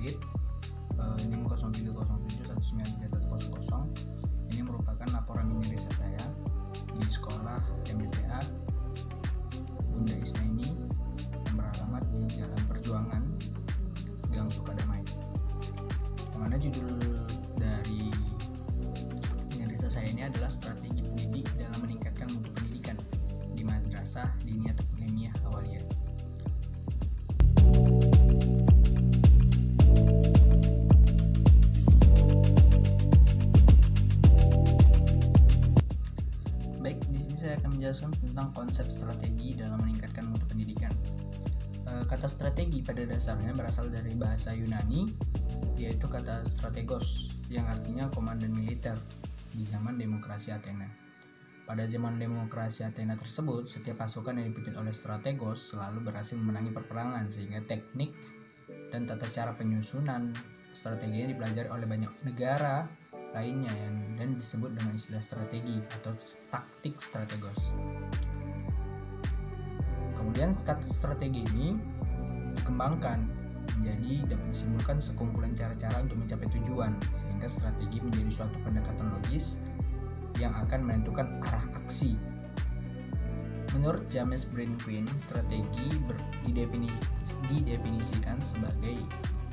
Audit NIM 0307193100. Ini merupakan laporan mini riset saya di sekolah MDTA Bunda Isnaini yang beralamat di Jalan Perjuangan, Gang Sukadamai. Yang mana judul dari mini riset saya ini adalah strategi pendidik dalam meningkatkan mutu pendidikan di madrasah diniyah taklimiyah awaliyah. Baik, di sini saya akan menjelaskan tentang konsep strategi dalam meningkatkan mutu pendidikan. Kata strategi pada dasarnya berasal dari bahasa Yunani, yaitu kata strategos, yang artinya komandan militer di zaman demokrasi Athena. Pada zaman demokrasi Athena tersebut, setiap pasukan yang dipimpin oleh strategos selalu berhasil memenangi peperangan, sehingga teknik dan tata cara penyusunan strateginya dipelajari oleh banyak negara lainnya dan disebut dengan istilah strategi atau taktik strategos. Kemudian kata strategi ini dikembangkan menjadi dapat disimpulkan sekumpulan cara-cara untuk mencapai tujuan, sehingga strategi menjadi suatu pendekatan logis yang akan menentukan arah aksi. Menurut James Brinquin, strategi didefinisikan sebagai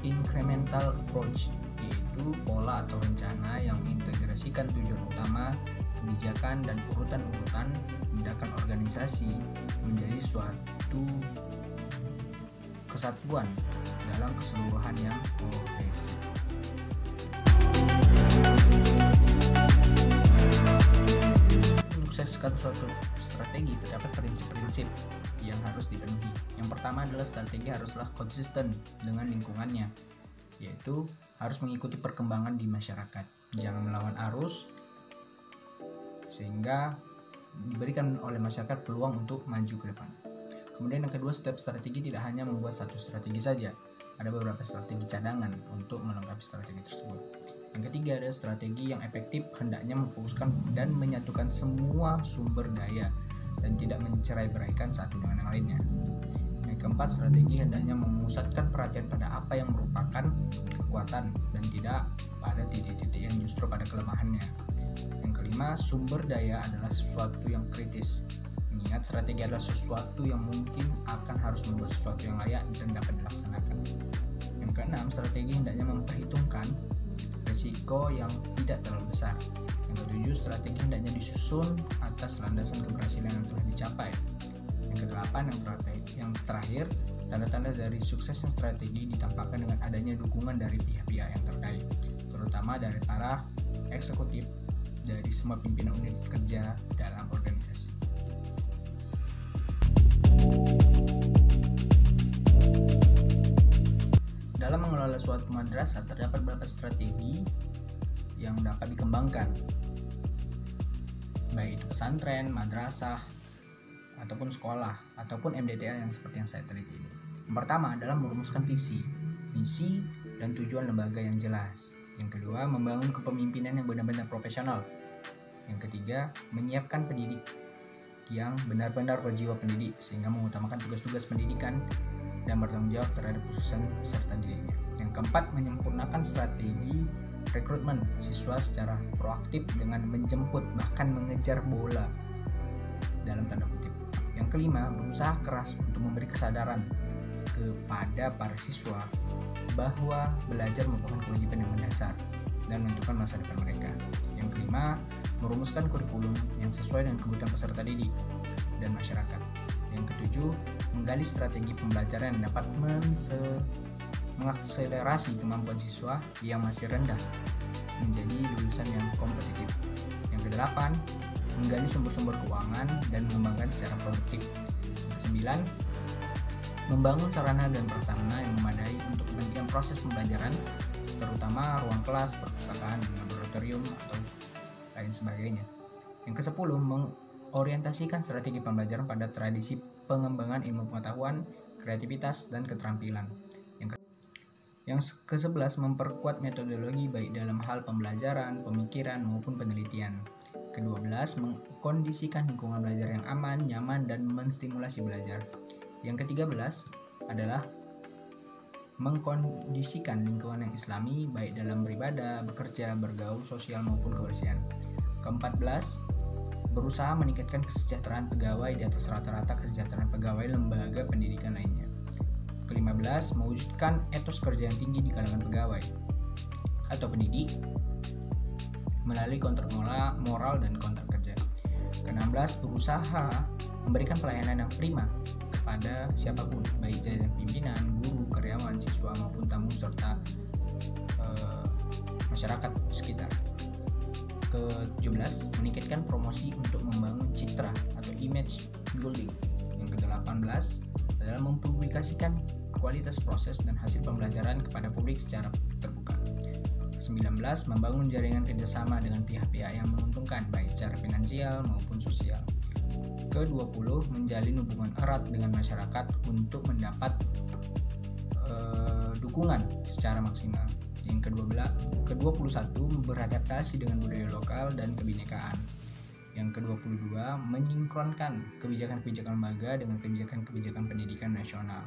incremental approach, yaitu pola atau rencana yang mengintegrasikan tujuan utama, kebijakan, dan urutan-urutan tindakan organisasi menjadi suatu kesatuan dalam keseluruhan yang kohesif. Untuk sukseskan suatu strategi terdapat prinsip-prinsip yang harus dipenuhi. Yang pertama adalah strategi haruslah konsisten dengan lingkungannya, yaitu harus mengikuti perkembangan di masyarakat, jangan melawan arus, sehingga diberikan oleh masyarakat peluang untuk maju ke depan. Kemudian yang kedua, setiap strategi tidak hanya membuat satu strategi saja, ada beberapa strategi cadangan untuk melengkapi strategi tersebut. Yang ketiga, ada strategi yang efektif hendaknya memfokuskan dan menyatukan semua sumber daya dan tidak mencerai-beraikan satu dengan yang lainnya. Yang keempat, strategi hendaknya memusatkan perhatian pada apa yang merupakan kekuatan dan tidak pada titik-titik yang justru pada kelemahannya. Yang kelima, sumber daya adalah sesuatu yang kritis. Mengingat strategi adalah sesuatu yang mungkin akan harus membuat sesuatu yang layak dan dapat dilaksanakan. Yang keenam, strategi hendaknya memperhitungkan risiko yang tidak terlalu besar. Yang ketujuh, strategi hendaknya disusun atas landasan keberhasilan yang telah dicapai. Yang kedelapan, yang terakhir, tanda-tanda dari suksesnya strategi ditampakkan dengan adanya dukungan dari pihak-pihak yang terkait, terutama dari para eksekutif dari semua pimpinan unit kerja dalam organisasi. Dalam mengelola suatu madrasah terdapat beberapa strategi yang dapat dikembangkan, baik itu pesantren, madrasah, ataupun sekolah, ataupun MDTA yang seperti yang saya teliti ini. Yang pertama adalah merumuskan visi, misi, dan tujuan lembaga yang jelas. Yang kedua, membangun kepemimpinan yang benar-benar profesional. Yang ketiga, menyiapkan pendidik yang benar-benar berjiwa pendidik, sehingga mengutamakan tugas-tugas pendidikan dan bertanggung jawab terhadap khususan peserta didiknya. Yang keempat, menyempurnakan strategi rekrutmen siswa secara proaktif dengan menjemput bahkan mengejar bola dalam tanda kutip. Yang kelima, berusaha keras untuk memberi kesadaran kepada para siswa bahwa belajar merupakan kewajiban yang mendasar dan menentukan masa depan mereka. Yang kelima, merumuskan kurikulum yang sesuai dengan kebutuhan peserta didik dan masyarakat. Yang ketujuh, menggali strategi pembelajaran yang dapat mengakselerasi kemampuan siswa yang masih rendah menjadi lulusan yang kompetitif. Yang kedelapan, menggali sumber-sumber keuangan dan mengembangkan secara produktif. Yang kesembilan, membangun sarana dan prasarana yang memadai untuk kepentingan proses pembelajaran, terutama ruang kelas, perpustakaan, laboratorium, atau lain sebagainya. Yang kesepuluh, mengorientasikan strategi pembelajaran pada tradisi pengembangan ilmu pengetahuan, kreativitas, dan keterampilan. Yang ke-11, memperkuat metodologi baik dalam hal pembelajaran, pemikiran, maupun penelitian. Ke-12, mengkondisikan lingkungan belajar yang aman, nyaman, dan menstimulasi belajar. Yang ke-13 adalah mengkondisikan lingkungan yang islami baik dalam beribadah, bekerja, bergaul sosial maupun kebersihan. Ke-14, berusaha meningkatkan kesejahteraan pegawai di atas rata-rata kesejahteraan pegawai lembaga pendidikan lainnya. Ke-15, mewujudkan etos kerja yang tinggi di kalangan pegawai atau pendidik melalui kontrak moral dan kontrak kerja. Ke-16, berusaha memberikan pelayanan yang prima kepada siapapun, baik jajaran pimpinan, guru, karyawan, siswa maupun tamu serta masyarakat sekitar. Ke-17, meningkatkan promosi untuk membangun citra atau image building. Yang ke-18 adalah mempublikasikan kualitas proses dan hasil pembelajaran kepada publik secara terbuka. Ke-19, membangun jaringan kerjasama dengan pihak-pihak yang menguntungkan baik secara finansial maupun sosial. Ke-20, menjalin hubungan erat dengan masyarakat untuk mendapat dukungan secara maksimal. Yang ke-21, beradaptasi dengan budaya lokal dan kebinekaan. Yang ke-22, menyinkronkan kebijakan-kebijakan lembaga dengan kebijakan-kebijakan pendidikan nasional.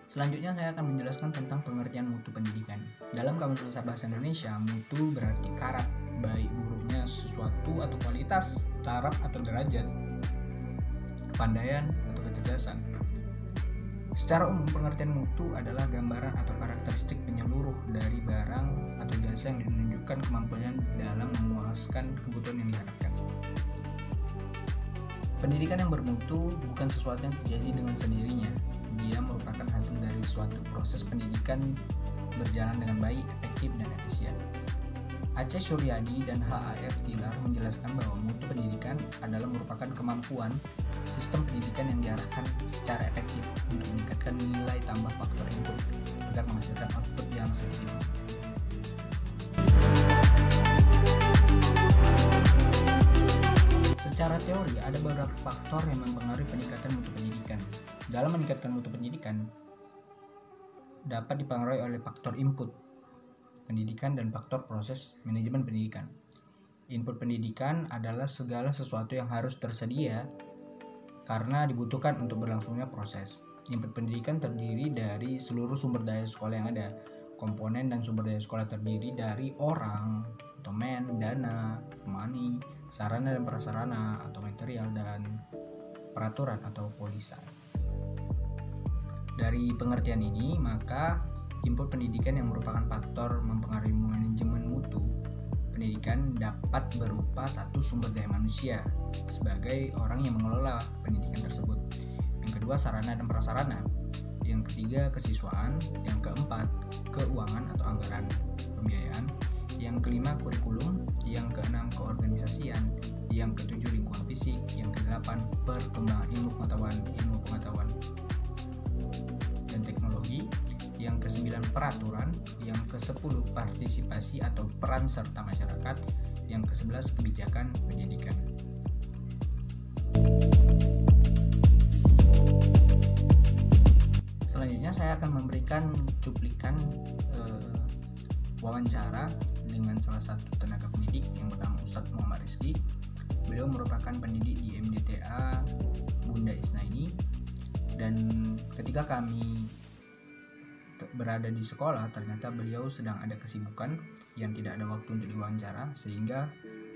Selanjutnya saya akan menjelaskan tentang pengertian mutu pendidikan. Dalam Kamus Besar Bahasa Indonesia, mutu berarti karat, baik buruknya sesuatu atau kualitas, taraf atau derajat, kepandaian atau kecerdasan. Secara umum, pengertian mutu adalah gambaran atau karakteristik penyeluruh dari barang atau jasa yang menunjukkan kemampuannya dalam memuaskan kebutuhan yang diharapkan. Pendidikan yang bermutu bukan sesuatu yang terjadi dengan sendirinya. Dia merupakan hasil dari suatu proses pendidikan berjalan dengan baik, efektif, dan efisien. Aceh Suryadi dan H.A.R. Tilar menjelaskan bahwa mutu pendidikan adalah merupakan kemampuan sistem pendidikan yang diarahkan secara efektif untuk meningkatkan nilai tambah faktor input agar menghasilkan output yang seimbang. Secara teori, ada beberapa faktor yang mempengaruhi peningkatan mutu pendidikan. Dalam meningkatkan mutu pendidikan, dapat dipengaruhi oleh faktor input pendidikan dan faktor proses manajemen pendidikan. Input pendidikan adalah segala sesuatu yang harus tersedia karena dibutuhkan untuk berlangsungnya proses. Input pendidikan terdiri dari seluruh sumber daya sekolah yang ada. Komponen dan sumber daya sekolah terdiri dari orang, domain, dana, money, sarana dan prasarana atau material, dan peraturan atau polisi. Dari pengertian ini, maka input pendidikan yang merupakan faktor mempengaruhi manajemen mutu pendidikan dapat berupa satu, sumber daya manusia sebagai orang yang mengelola pendidikan tersebut. Yang kedua, sarana dan prasarana. Yang ketiga, kesiswaan. Yang keempat, keuangan atau anggaran pembiayaan. Yang kelima, kurikulum. Yang keenam, keorganisasian. Yang ketujuh, lingkungan fisik. Yang kedelapan, perkembangan ilmu pengetahuan dan teknologi. Yang ke-9, peraturan. Yang ke-10, partisipasi atau peran serta masyarakat. Yang ke-11, kebijakan pendidikan. Selanjutnya saya akan memberikan cuplikan wawancara dengan salah satu tenaga pendidik yang bernama Ustadz Muhammad Rizky. Beliau merupakan pendidik di MDTA Bunda Isnaini, dan ketika kami berada di sekolah, ternyata beliau sedang ada kesibukan yang tidak ada waktu untuk diwawancara, sehingga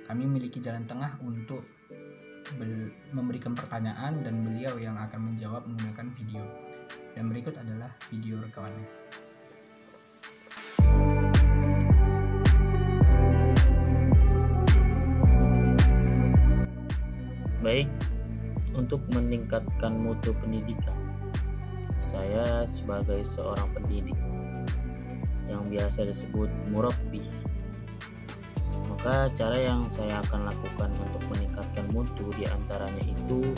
kami memiliki jalan tengah untuk memberikan pertanyaan dan beliau yang akan menjawab menggunakan video. Dan berikut adalah video rekamannya. Baik, untuk meningkatkan mutu pendidikan, saya sebagai seorang pendidik yang biasa disebut murabbi, maka cara yang saya akan lakukan untuk meningkatkan mutu diantaranya itu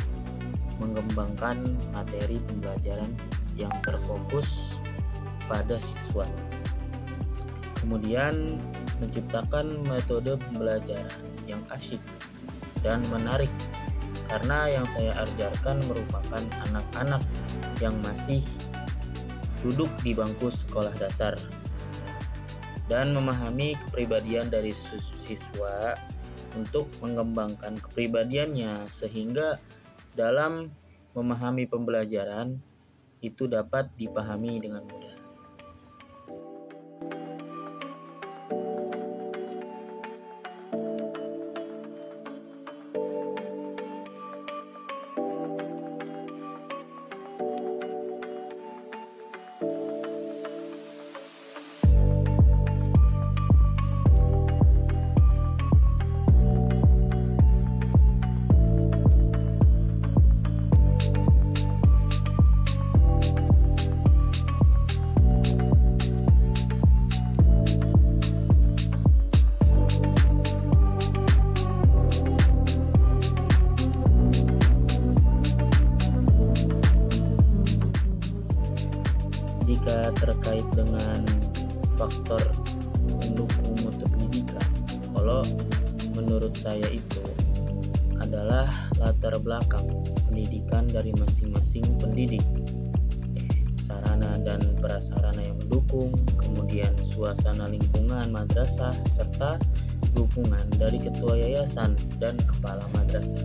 mengembangkan materi pembelajaran yang terfokus pada siswa, kemudian menciptakan metode pembelajaran yang asyik dan menarik, karena yang saya ajarkan merupakan anak-anak yang masih duduk di bangku sekolah dasar, dan memahami kepribadian dari siswa untuk mengembangkan kepribadiannya sehingga dalam memahami pembelajaran itu dapat dipahami dengan mudah. Jika terkait dengan faktor pendukung mutu pendidikan, kalau menurut saya itu adalah latar belakang pendidikan dari masing-masing pendidik, sarana dan prasarana yang mendukung, kemudian suasana lingkungan madrasah, serta dukungan dari ketua yayasan dan kepala madrasah.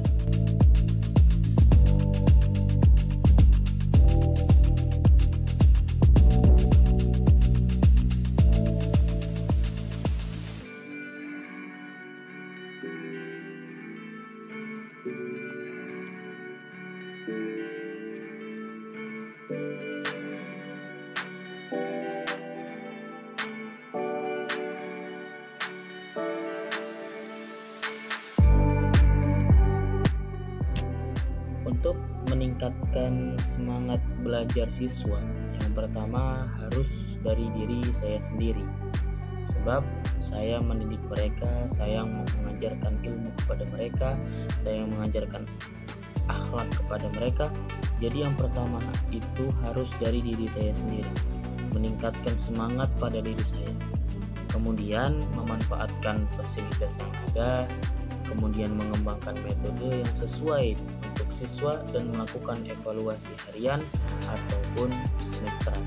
Untuk meningkatkan semangat belajar siswa, yang pertama harus dari diri saya sendiri. Sebab saya mendidik mereka, saya mengajarkan ilmu kepada mereka, saya mengajarkan akhlak kepada mereka. Jadi yang pertama itu harus dari diri saya sendiri, meningkatkan semangat pada diri saya. Kemudian memanfaatkan fasilitas yang ada, kemudian mengembangkan metode yang sesuai untuk siswa dan melakukan evaluasi harian ataupun semesteran.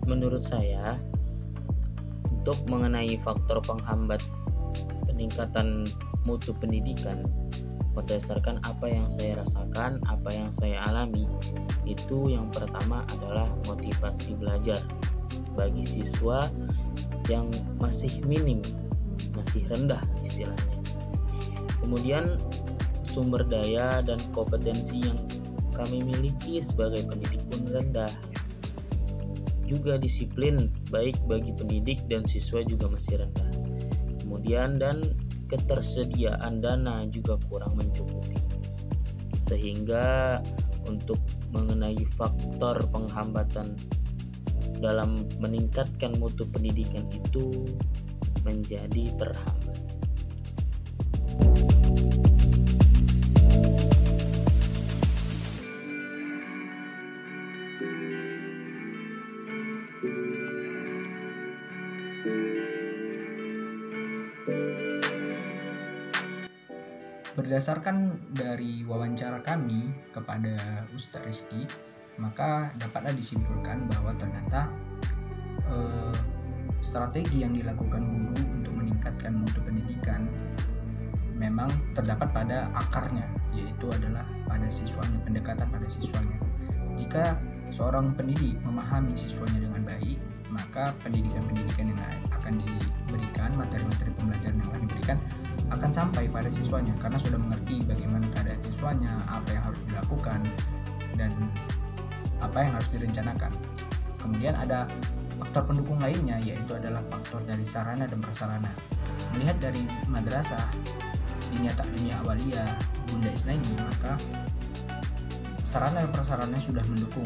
Menurut saya, untuk mengenai faktor penghambat peningkatan mutu pendidikan berdasarkan apa yang saya rasakan, apa yang saya alami, itu yang pertama adalah motivasi belajar bagi siswa yang masih minim, masih rendah istilahnya. Kemudian sumber daya dan kompetensi yang kami miliki sebagai pendidik pun rendah. Juga disiplin baik bagi pendidik dan siswa juga masih rendah. Kemudian dan ketersediaan dana juga kurang mencukupi. Sehingga untuk mengenai faktor penghambatan dalam meningkatkan mutu pendidikan itu menjadi terhambat. Berdasarkan dari wawancara kami kepada Ustadz Rizky, maka dapatlah disimpulkan bahwa ternyata strategi yang dilakukan guru untuk meningkatkan mutu pendidikan memang terdapat pada akarnya, yaitu adalah pada siswanya, pendekatan pada siswanya. Jika seorang pendidik memahami siswanya dengan baik, maka pendidikan-pendidikan yang akan diberikan, materi-materi pembelajaran yang akan diberikan akan sampai pada siswanya karena sudah mengerti bagaimana keadaan siswanya, apa yang harus dilakukan dan apa yang harus direncanakan. Kemudian ada faktor pendukung lainnya, yaitu adalah faktor dari sarana dan prasarana. Melihat dari madrasah Dinia Taklimiyah Awaliyah Bunda Islami, maka sarana dan prasarana sudah mendukung,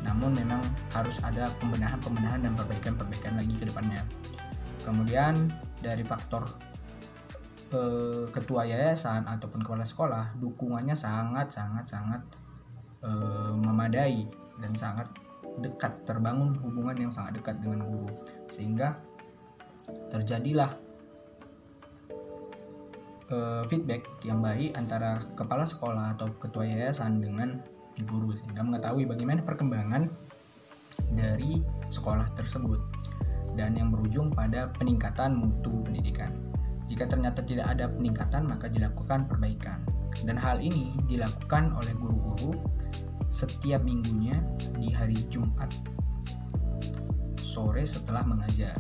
namun memang harus ada pembenahan dan perbaikan lagi ke depannya. Kemudian dari faktor ketua yayasan ataupun kepala sekolah, dukungannya sangat memadai dan sangat dekat, terbangun hubungan yang sangat dekat dengan guru, sehingga terjadilah feedback yang baik antara kepala sekolah atau ketua yayasan dengan guru, sehingga mengetahui bagaimana perkembangan dari sekolah tersebut dan yang berujung pada peningkatan mutu pendidikan. Jika ternyata tidak ada peningkatan, maka dilakukan perbaikan, dan hal ini dilakukan oleh guru-guru setiap minggunya di hari Jumat sore setelah mengajar.